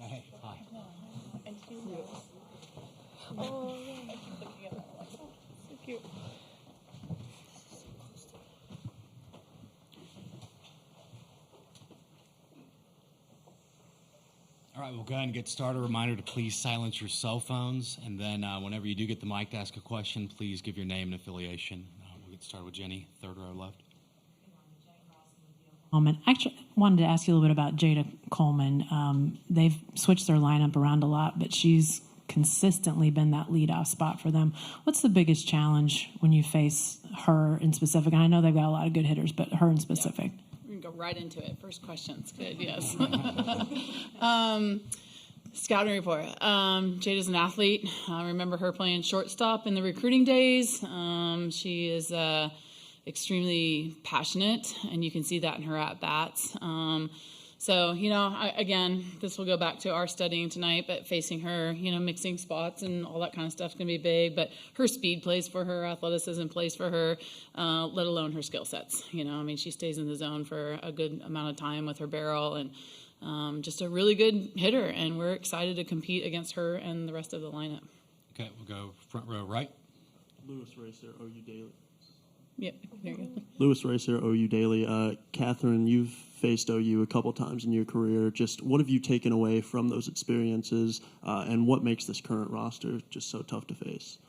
Hey, hi. Oh, yeah. So cute. All right, we'll go ahead and get started. A reminder to please silence your cell phones, and then whenever you do get the mic to ask a question, please give your name and affiliation. We'll get started with Jenny, third row left. Actually, wanted to ask you a little bit about Jada Coleman. They've switched their lineup around a lot, but she's consistently been that leadoff spot for them. What's the biggest challenge when you face her in specific? And I know they've got a lot of good hitters, but her in specific. Yeah. We can go right into it. First question's good, yes. Scouting report. Jada's an athlete. I remember her playing shortstop in the recruiting days. She is extremely passionate, and you can see that in her at-bats. So, again, this will go back to our studying tonight, but facing her, mixing spots and all that kind of stuff is going to be big. But her speed plays for her, athleticism plays for her, let alone her skill sets. She stays in the zone for a good amount of time with her barrel, and just a really good hitter. And we're excited to compete against her and the rest of the lineup. Okay, we'll go front row right. Lewis Racer, OU Daily. Yeah, there you go. Lewis Racer, OU Daily. Catherine, you've faced OU a couple times in your career. Just what have you taken away from those experiences, and what makes this current roster just so tough to face?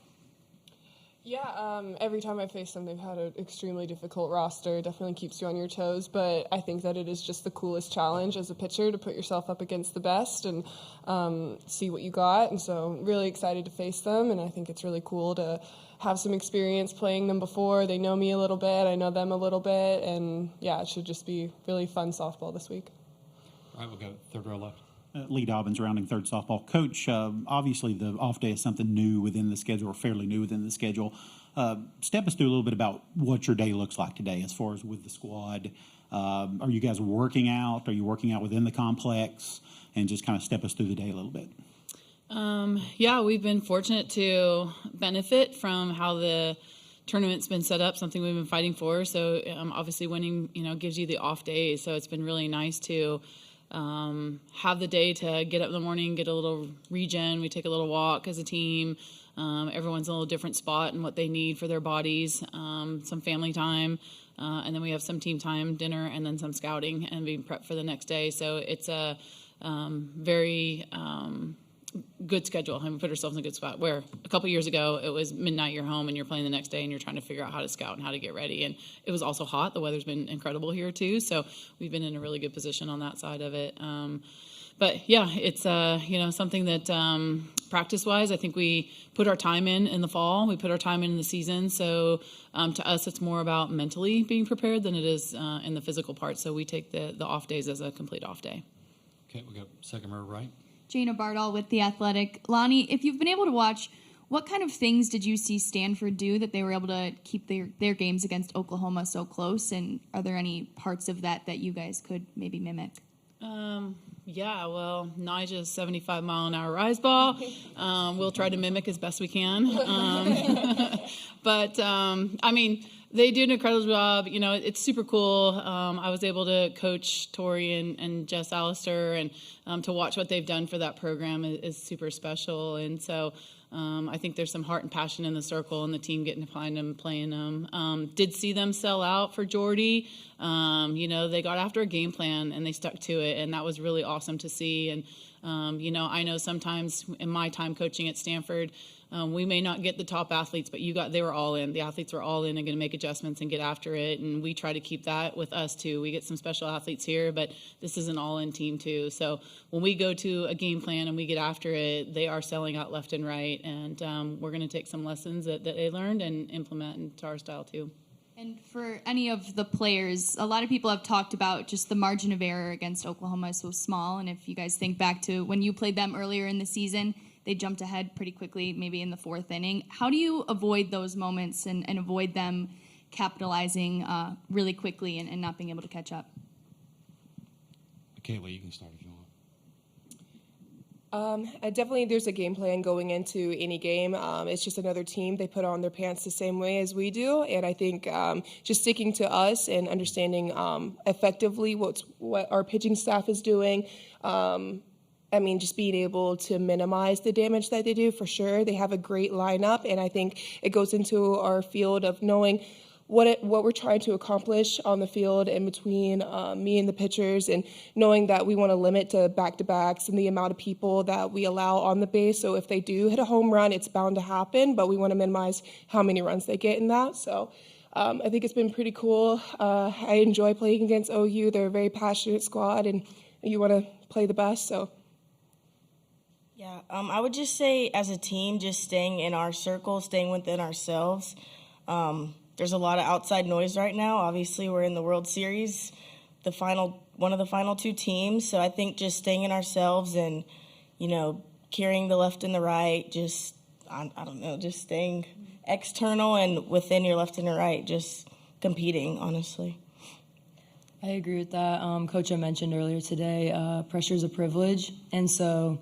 Yeah, every time I face them, they've had an extremely difficult roster. Definitely keeps you on your toes, but I think that it is just the coolest challenge as a pitcher to put yourself up against the best and see what you got. And so really excited to face them, and I think it's really cool to have some experience playing them before. They know me a little bit, I know them a little bit, and yeah, it should just be really fun softball this week. All right, we'll go third row left. Lee Dobbins, rounding third softball. Coach, obviously the off day is something new within the schedule, or fairly new within the schedule. Step us through a little bit about what your day looks like today as far as with the squad. Are you guys working out? Are you working out within the complex? And just kind of step us through the day a little bit. Yeah, we've been fortunate to benefit from how the tournament's been set up, something we've been fighting for. So obviously winning, gives you the off days. So it's been really nice to have the day to get up in the morning, get a little regen. We take a little walk as a team. Everyone's in a little different spot and what they need for their bodies. Some family time, and then we have some team time, dinner, and then some scouting and being prepped for the next day. So it's a very good schedule. We put ourselves in a good spot where a couple years ago it was midnight, you're home and you're playing the next day and you're trying to figure out how to scout and how to get ready. And it was also hot. The weather's been incredible here too. So we've been in a really good position on that side of it. But yeah, it's something that practice wise, I think we put our time in the fall. We put our time in the season. So to us, it's more about mentally being prepared than it is in the physical part. So we take the off days as a complete off day. Okay, we'll go second row right. Jana Bardall with The Athletic. Lonnie, if you've been able to watch, what kind of things did you see Stanford do that they were able to keep their games against Oklahoma so close? And are there any parts of that you guys could maybe mimic? Yeah, well, Nija's 75-mile-an-hour rise ball. We'll try to mimic as best we can. But they do an incredible job. It's super cool. I was able to coach Tori and Jess Allister, and to watch what they've done for that program is super special. And so I think there's some heart and passion in the circle and the team getting behind them, playing them. Did see them sell out for Jordy. They got after a game plan and they stuck to it, and that was really awesome to see. And I know sometimes in my time coaching at Stanford, we may not get the top athletes, but they were all in. The athletes were all in and going to make adjustments and get after it. And we try to keep that with us too. We get some special athletes here, but this is an all-in team too. So when we go to a game plan and we get after it, they are selling out left and right. And we're going to take some lessons that they learned and implement into our style too. And for any of the players, a lot of people have talked about just the margin of error against Oklahoma is so small. And if you guys think back to when you played them earlier in the season, they jumped ahead pretty quickly, maybe in the fourth inning. How do you avoid those moments and avoid them capitalizing really quickly and not being able to catch up? Kayla, you can start if you want. Definitely there's a game plan going into any game. It's just another team. They put on their pants the same way as we do. And I think just sticking to us and understanding effectively what our pitching staff is doing, just being able to minimize the damage that they do, for sure. They have a great lineup, and I think it goes into our field of knowing what we're trying to accomplish on the field in between me and the pitchers, and knowing that we want to limit to back-to-backs and the amount of people that we allow on the base. So if they do hit a home run, it's bound to happen, but we want to minimize how many runs they get in that. So I think it's been pretty cool. I enjoy playing against OU. They're a very passionate squad, and you want to play the best. So. Yeah, I would just say as a team, just staying in our circle, staying within ourselves. There's a lot of outside noise right now. Obviously, we're in the World Series, one of the final two teams. So I think just staying in ourselves and, carrying the left and the right, just, I don't know, just staying external and within your left and your right, just competing, honestly. I agree with that. Coach, I mentioned earlier today, pressure is a privilege. And so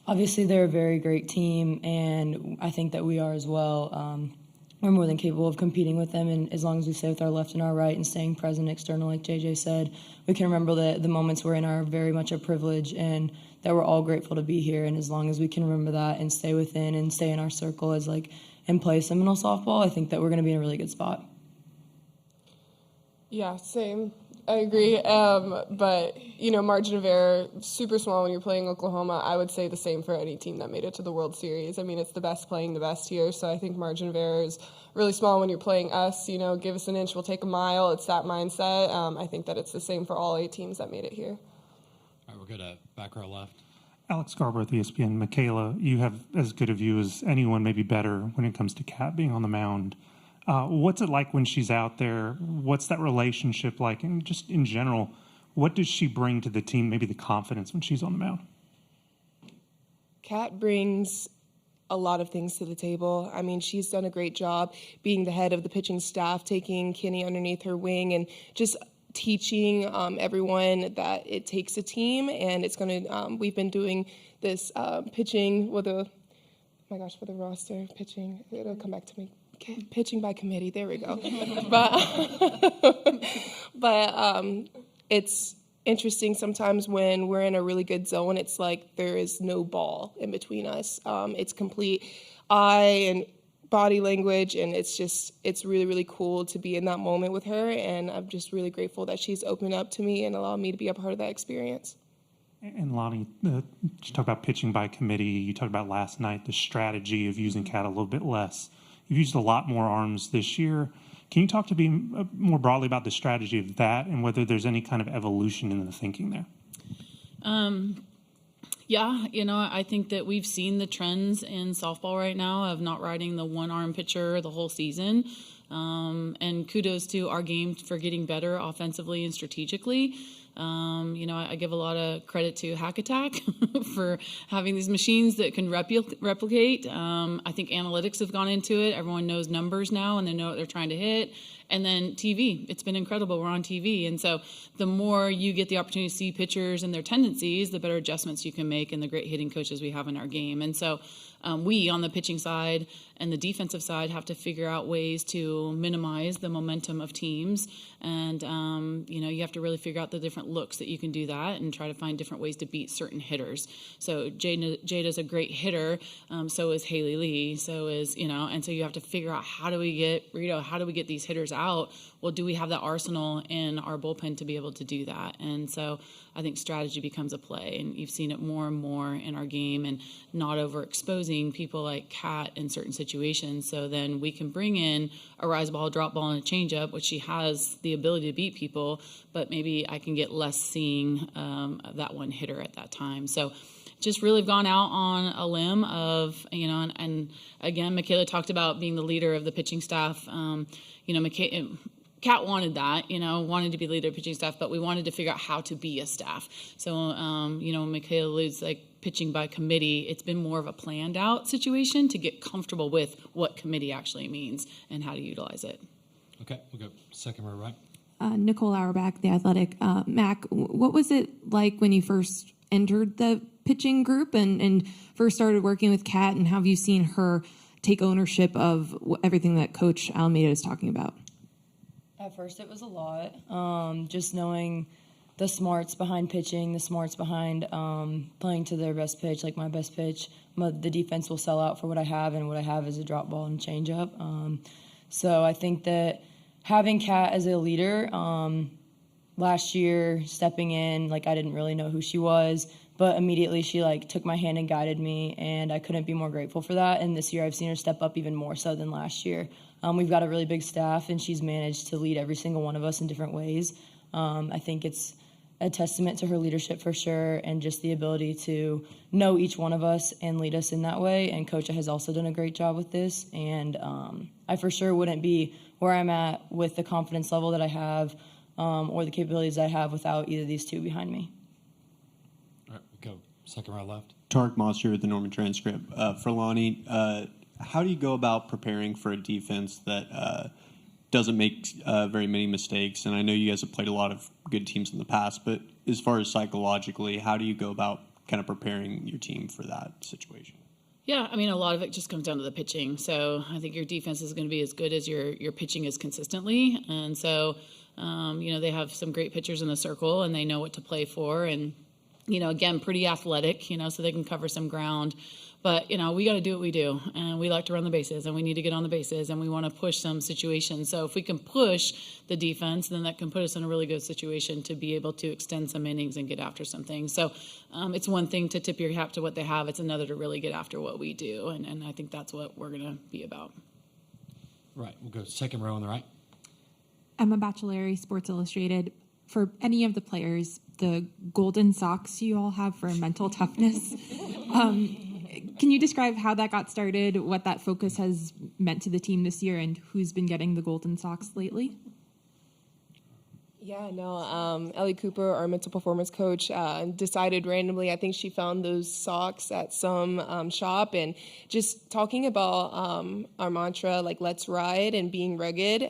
obviously they're a very great team, and I think that we are as well. We're more than capable of competing with them, and as long as we stay with our left and our right and staying present external, like JJ said, we can remember that the moments we're in are very much a privilege, and that we're all grateful to be here. And as long as we can remember that and stay within and stay in our circle and play Seminole softball, I think that we're going to be in a really good spot. Yeah, same. I agree. But, margin of error, super small when you're playing Oklahoma. I would say the same for any team that made it to the World Series. It's the best playing the best here. So I think margin of error is really small when you're playing us. Give us an inch, we'll take a mile. It's that mindset. I think that it's the same for all 8 teams that made it here. All right, we're good at back row left. Alex Garber with ESPN. Michaela, you have as good a view as anyone, maybe better, when it comes to Kat being on the mound. What's it like when she's out there? What's that relationship like? And just in general, what does she bring to the team, maybe the confidence when she's on the mound? Kat brings a lot of things to the table. She's done a great job being the head of the pitching staff, taking Kenny underneath her wing, and just teaching everyone that it takes a team. And it's going to, we've been doing this pitching with for the roster, pitching, it'll come back to me. Pitching by committee, there we go. but it's interesting sometimes when we're in a really good zone, it's like there is no ball in between us. It's complete eye and body language, and it's really, really cool to be in that moment with her, and I'm just really grateful that she's opened up to me and allowed me to be a part of that experience. And Lonnie, you talk about pitching by committee. You talked about last night the strategy of using Kat a little bit less. You've used a lot more arms this year. Can you talk to me more broadly about the strategy of that and whether there's any kind of evolution in the thinking there? Yeah, I think that we've seen the trends in softball right now of not riding the one-arm pitcher the whole season. And kudos to our game for getting better offensively and strategically. I give a lot of credit to Hack Attack for having these machines that can replicate. I think analytics have gone into it. Everyone knows numbers now, and they know what they're trying to hit. And then TV. It's been incredible. We're on TV. And so the more you get the opportunity to see pitchers and their tendencies, the better adjustments you can make, and the great hitting coaches we have in our game. And so we, on the pitching side and the defensive side, have to figure out ways to minimize the momentum of teams. And, you have to really figure out the different looks that you can do that and try to find different ways to beat certain hitters. So Jada's a great hitter. So is Haley Lee. So is, and so you have to figure out how do we get these hitters out? Well, do we have that arsenal in our bullpen to be able to do that? And so I think strategy becomes a play, and you've seen it more and more in our game, and not overexposing people like Kat in certain situations. So then we can bring in a rise ball, drop ball, and a changeup, which she has the ability to beat people, but maybe I can get less seeing that one hitter at that time. So just really have gone out on a limb of, and again, Michaela talked about being the leader of the pitching staff. Kat wanted that, wanted to be leader of pitching staff, but we wanted to figure out how to be a staff. So, Michaela alludes like pitching by committee. It's been more of a planned out situation to get comfortable with what committee actually means and how to utilize it. Okay, we'll go second row right. Nicole Auerbach, The Athletic. Mac, what was it like when you first entered the pitching group and first started working with Kat, and how have you seen her take ownership of everything that Coach Alameda is talking about? At first it was a lot, just knowing the smarts behind pitching, the smarts behind playing to their best pitch, like my best pitch. The defense will sell out for what I have, and what I have is a drop ball and changeup. So I think that having Kat as a leader, last year stepping in, like I didn't really know who she was, but immediately she like took my hand and guided me, and I couldn't be more grateful for that. And this year I've seen her step up even more so than last year. We've got a really big staff, and she's managed to lead every single one of us in different ways. I think it's a testament to her leadership for sure, and just the ability to know each one of us and lead us in that way. And Coach has also done a great job with this, and I for sure wouldn't be where I'm at with the confidence level that I have or the capabilities I have without either of these two behind me. All right, we go second row left. Tarek Moss here with the Norman Transcript. For Lonnie, how do you go about preparing for a defense that doesn't make very many mistakes? And I know you guys have played a lot of good teams in the past, but as far as psychologically, how do you go about kind of preparing your team for that situation? Yeah, I mean, a lot of it just comes down to the pitching. So I think your defense is going to be as good as your pitching is consistently. And so, they have some great pitchers in the circle, and they know what to play for. And, again, pretty athletic, so they can cover some ground. But, we got to do what we do, and we like to run the bases, and we need to get on the bases, and we want to push some situations. So if we can push the defense, then that can put us in a really good situation to be able to extend some innings and get after some things. So it's one thing to tip your hat to what they have. It's another to really get after what we do, and I think that's what we're going to be about. Right, we'll go second row on the right. Emma Bachelari, Sports Illustrated. For any of the players, the golden socks you all have for mental toughness, can you describe how that got started, what that focus has meant to the team this year, and who's been getting the golden socks lately? Yeah, no, Ellie Cooper, our mental performance coach, decided randomly, I think she found those socks at some shop, and just talking about our mantra, like, let's ride and being rugged.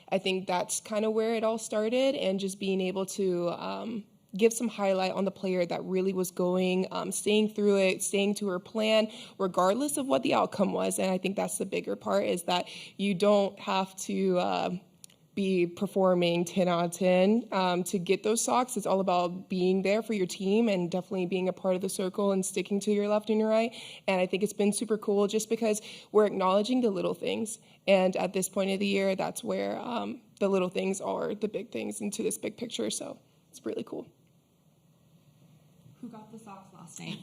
I think that's kind of where it all started, and just being able to give some highlight on the player that really was going, staying through it, staying to her plan, regardless of what the outcome was. And I think that's the bigger part, is that you don't have to be performing 10 out of 10 to get those socks. It's all about being there for your team and definitely being a part of the circle and sticking to your left and your right. And I think it's been super cool just because we're acknowledging the little things. And at this point of the year, that's where the little things are the big things into this big picture. So it's really cool. Who got the socks last night?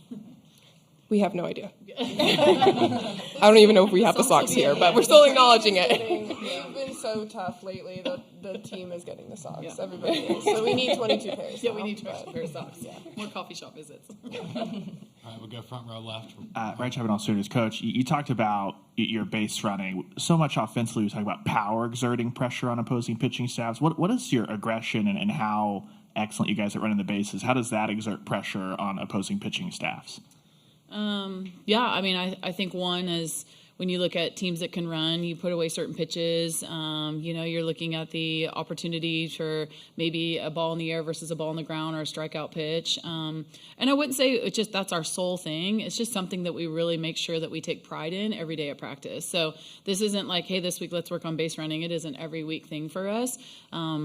We have no idea. I don't even know if we have the socks here, but we're still acknowledging it. We've been so tough lately that the team is getting the socks. Yeah. Everybody is. So we need 22 pairs. Yeah, we need 22 pairs of socks. Yeah. More coffee shop visits. All right, we'll go front row left. Ryan Chabot, Sooners coach. You talked about your base running. So much offensively, we talk about power exerting pressure on opposing pitching staffs. What is your aggression and how excellent you guys at running the bases? How does that exert pressure on opposing pitching staffs? I think one is when you look at teams that can run, you put away certain pitches. You're looking at the opportunity for maybe a ball in the air versus a ball on the ground or a strikeout pitch. And I wouldn't say it's just that's our sole thing. It's just something that we really make sure that we take pride in every day at practice. So this isn't like, hey, this week let's work on base running. It is an every week thing for us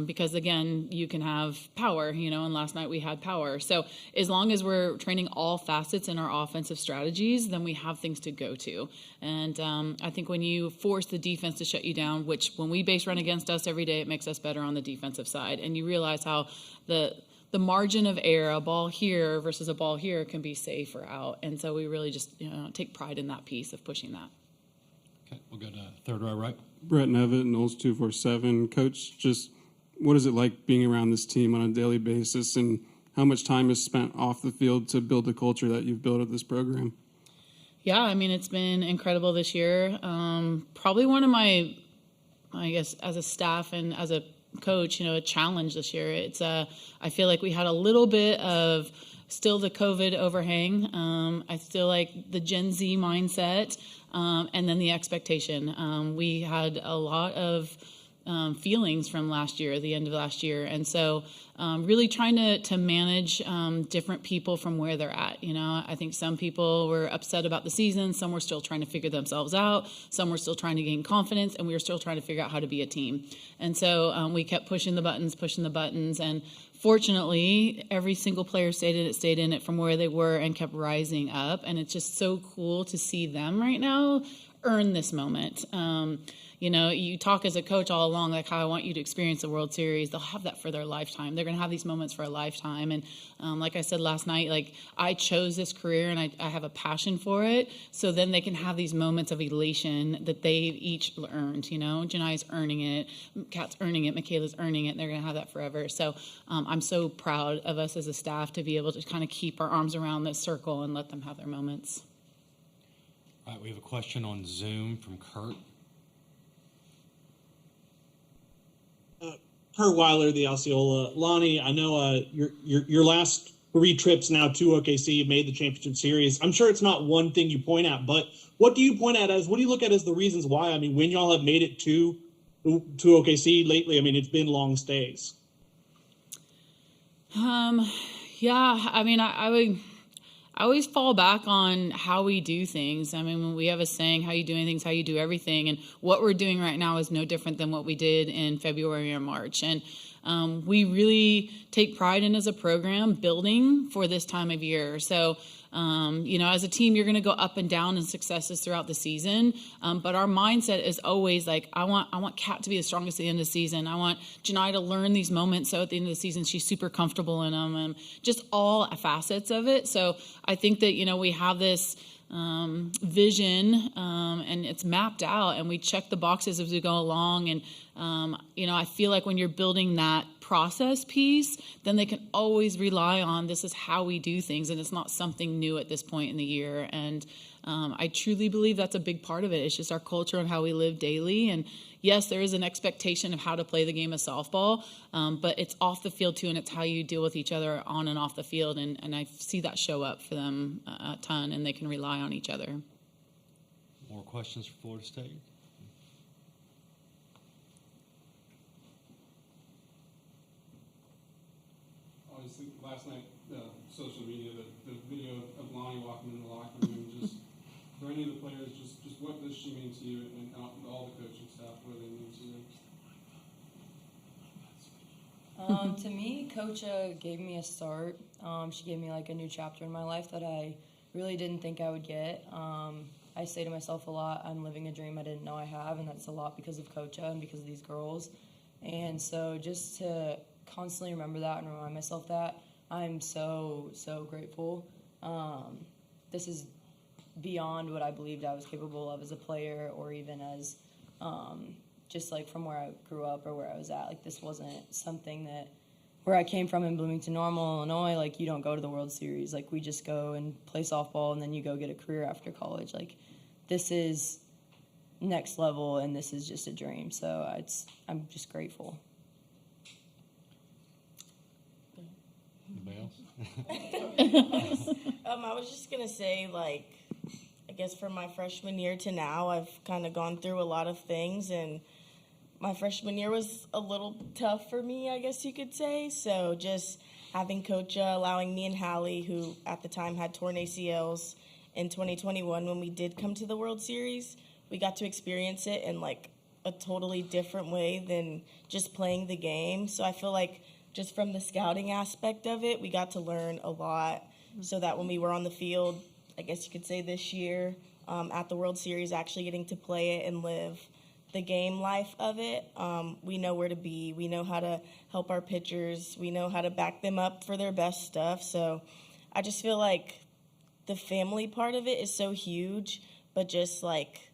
because, again, you can have power, and last night we had power. So as long as we're training all facets in our offensive strategies, then we have things to go to. And I think when you force the defense to shut you down, which when we base run against us every day, it makes us better on the defensive side. And you realize how the margin of error, a ball here versus a ball here, can be safe or out. And so we really just take pride in that piece of pushing that. Okay, we'll go to third row right. Brett Nevitt, Knowles 247. Coach, just what is it like being around this team on a daily basis, and how much time is spent off the field to build the culture that you've built at this program? Yeah, I mean, it's been incredible this year. Probably one of my, I guess, as a staff and as a coach, a challenge this year. It's I feel like we had a little bit of still the COVID overhang. I feel like the Gen Z mindset and then the expectation. We had a lot of feelings from last year, the end of last year. And so really trying to manage different people from where they're at. I think some people were upset about the season. Some were still trying to figure themselves out. Some were still trying to gain confidence, and we were still trying to figure out how to be a team. And so we kept pushing the buttons. And fortunately, every single player stayed in it from where they were and kept rising up. And it's just so cool to see them right now earn this moment. You talk as a coach all along, like how I want you to experience the World Series. They'll have that for their lifetime. They're going to have these moments for a lifetime. And like I said last night, like I chose this career and I have a passion for it. So then they can have these moments of elation that they've each earned. Janai's earning it, Kat's earning it, Michaela's earning it. And they're going to have that forever. So I'm so proud of us as a staff to be able to kind of keep our arms around this circle and let them have their moments. All right, we have a question on Zoom from Kurt. Kurt Weiler, the Osceola. Lonnie, I know your last 3 trips now to OKC, you've made the championship series. I'm sure it's not one thing you point at, but what do you look at as the reasons why? I mean, when y'all have made it to OKC lately, I mean, it's been long stays. Yeah, I mean, I always fall back on how we do things. I mean, when we have a saying, how you doing things, how you do everything. And what we're doing right now is no different than what we did in February or March. And we really take pride in, as a program, building for this time of year. So, as a team, you're going to go up and down in successes throughout the season. But our mindset is always like, I want Kat to be the strongest at the end of the season. I want Janai to learn these moments, so at the end of the season, she's super comfortable in them, and just all facets of it. So I think that, we have this vision, and it's mapped out, and we check the boxes as we go along. And, I feel like when you're building that process piece, then they can always rely on, this is how we do things, and it's not something new at this point in the year. And I truly believe that's a big part of it. It's just our culture and how we live daily. And yes, there is an expectation of how to play the game of softball, but it's off the field too, and it's how you deal with each other on and off the field. And I see that show up for them a ton, and they can rely on each other. More questions for Florida State? Obviously, last night, social media, the video of Lonnie walking in the locker room, just for any of the players, just what does she mean to you, and all the coaching staff, what do they mean to you? To me, Coach gave me a start. She gave me like a new chapter in my life that I really didn't think I would get. I say to myself a lot, I'm living a dream I didn't know I have, and that's a lot because of Coach and because of these girls. And so just to constantly remember that and remind myself that, I'm so, so grateful. This is beyond what I believed I was capable of as a player, or even as just like from where I grew up or where I was at. Like, this wasn't something that where I came from in Bloomington Normal, Illinois. Like, you don't go to the World Series. Like, we just go and play softball, and then you go get a career after college. Like, this is next level, and this is just a dream. So I'm just grateful. Anybody else? I was just going to say, like, I guess from my freshman year to now, I've kind of gone through a lot of things, and my freshman year was a little tough for me, I guess you could say. So just having Coach allowing me and Hallie, who at the time had torn ACLs in 2021, when we did come to the World Series, we got to experience it in like a totally different way than just playing the game. So I feel like just from the scouting aspect of it, we got to learn a lot, so that when we were on the field, I guess you could say this year, at the World Series, actually getting to play it and live the game life of it, we know where to be. We know how to help our pitchers. We know how to back them up for their best stuff. So I just feel like the family part of it is so huge, but just like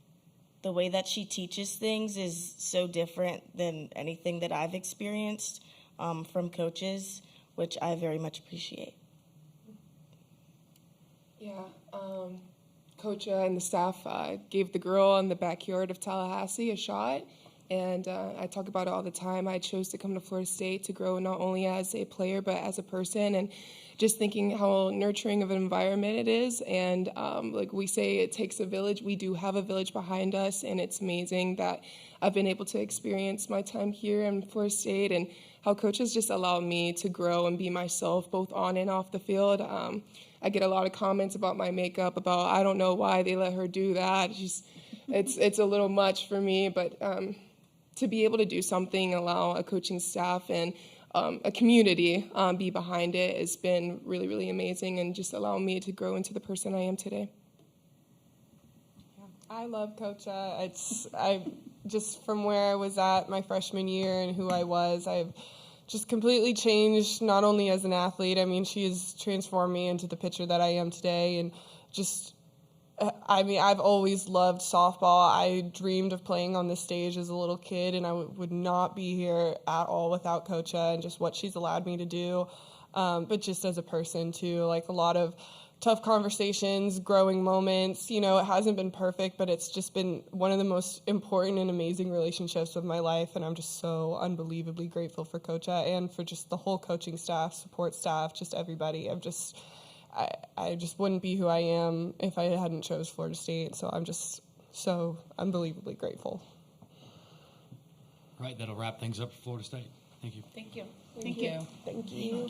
the way that she teaches things is so different than anything that I've experienced from coaches, which I very much appreciate. Yeah, Coach and the staff gave the girl in the backyard of Tallahassee a shot, and I talk about it all the time. I chose to come to Florida State to grow not only as a player but as a person, and just thinking how nurturing of an environment it is. And like we say, it takes a village. We do have a village behind us, and it's amazing that I've been able to experience my time here in Florida State and how coaches just allow me to grow and be myself both on and off the field. I get a lot of comments about my makeup, about I don't know why they let her do that. It's a little much for me, but to be able to do something, allow a coaching staff and a community be behind it has been really, really amazing and just allow me to grow into the person I am today. I love Coach. I just from where I was at my freshman year and who I was, I've just completely changed, not only as an athlete. I mean, she has transformed me into the pitcher that I am today, and just, I mean, I've always loved softball. I dreamed of playing on this stage as a little kid, and I would not be here at all without Coach and just what she's allowed me to do. But just as a person too, like a lot of tough conversations, growing moments. You know, it hasn't been perfect, but it's just been one of the most important and amazing relationships of my life, and I'm just so unbelievably grateful for Coach and for just the whole coaching staff, support staff, just everybody. I just wouldn't be who I am if I hadn't chose Florida State, so I'm just so unbelievably grateful. All right, that'll wrap things up for Florida State. Thank you. Thank you. Thank you.